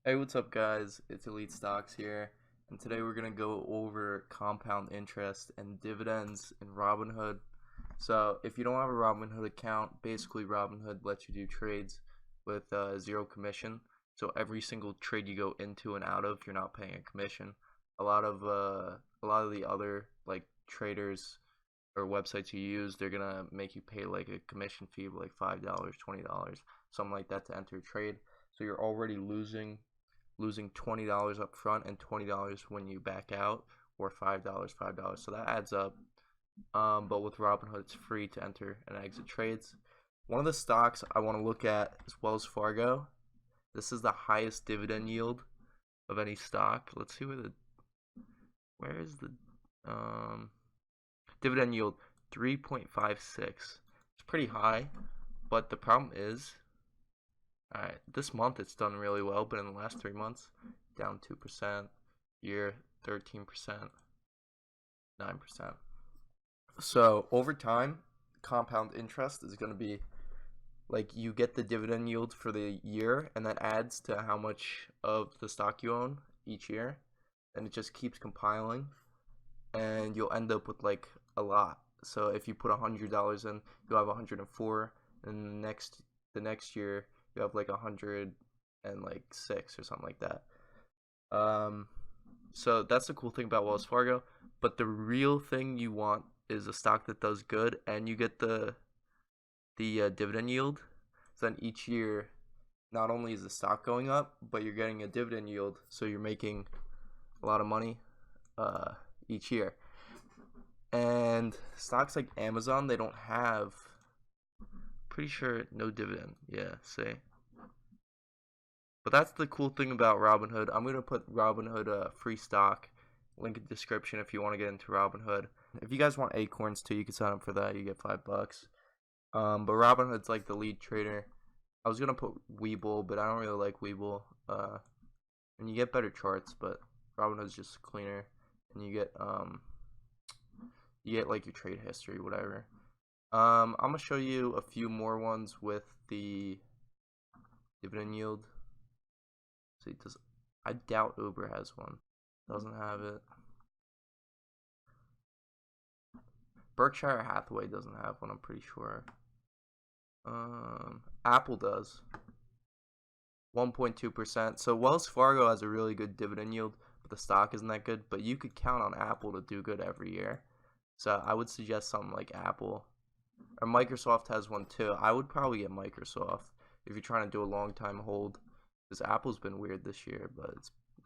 Hey, what's up, guys? It's Elite Stocks here, and today we're gonna go over compound interest and dividends in Robinhood. So, if you don't have a Robinhood account, basically Robinhood lets you do trades with zero commission. So every single trade you go into and out of, you're not paying a commission. A lot of the other like traders or websites you use, they're gonna make you pay like a commission fee of like $5, $20, something like that to enter a trade. So you're already losing $20 up front and $20 when you back out, or $5. So that adds up. But with Robinhood, it's free to enter and exit trades. One of the stocks I want to look at is Wells Fargo. This is the highest dividend yield of any stock. Let's see where is the dividend yield? 3.56. It's pretty high, but the problem is, alright, this month it's done really well, but in the last 3 months, down 2%, year 13%, 9%. So over time, compound interest is going to be like you get the dividend yield for the year, and that adds to how much of the stock you own each year, and it just keeps compiling, and you'll end up with like a lot. So if you put $100 in, you'll have 104, and the next year you have like 106 or something like that. So that's the cool thing about Wells Fargo. But the real thing you want is a stock that does good, and you get the dividend yield. So then each year, not only is the stock going up, but you're getting a dividend yield, so you're making a lot of money uh, each year. And stocks like Amazon, they don't have, pretty sure, no dividend. Yeah, see. But that's the cool thing about Robinhood. I'm going to put Robinhood free stock link in the description if you want to get into Robinhood. If you guys want Acorns too, you can sign up for that. You get $5. But Robinhood's like the lead trader. I was gonna put Webull, but I don't really like Webull. And you get better charts, but Robinhood's just cleaner, and you get like your trade history, whatever. I'm gonna show you a few more ones with the dividend yield. See, I doubt Uber has one. Doesn't have it. Berkshire Hathaway doesn't have one, I'm pretty sure. Apple does. 1.2%. So Wells Fargo has a really good dividend yield, but the stock isn't that good. But you could count on Apple to do good every year. So I would suggest something like Apple. Or Microsoft has one too. I would probably get Microsoft if you're trying to do a long time hold. Because Apple's been weird this year, but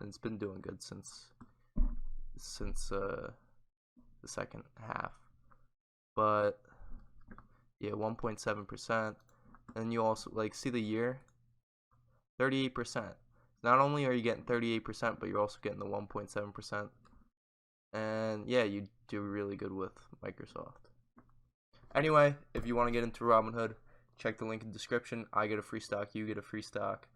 it's been doing good since the second half. But yeah, 1.7%. And you also like see the year, 38%. Not only are you getting 38%, but you're also getting the 1.7%. And yeah, you do really good with Microsoft. Anyway, if you want to get into Robinhood, check the link in the description. I get a free stock, you get a free stock.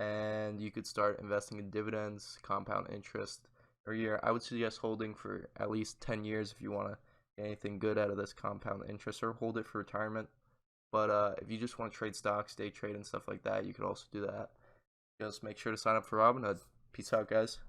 And you could start investing in dividends, compound interest every year. I would suggest holding for at least 10 years if you want to get anything good out of this compound interest, or hold it for retirement. But if you just want to trade stocks, day trade, and stuff like that, you could also do that. Just make sure to sign up for Robinhood. Peace out, guys.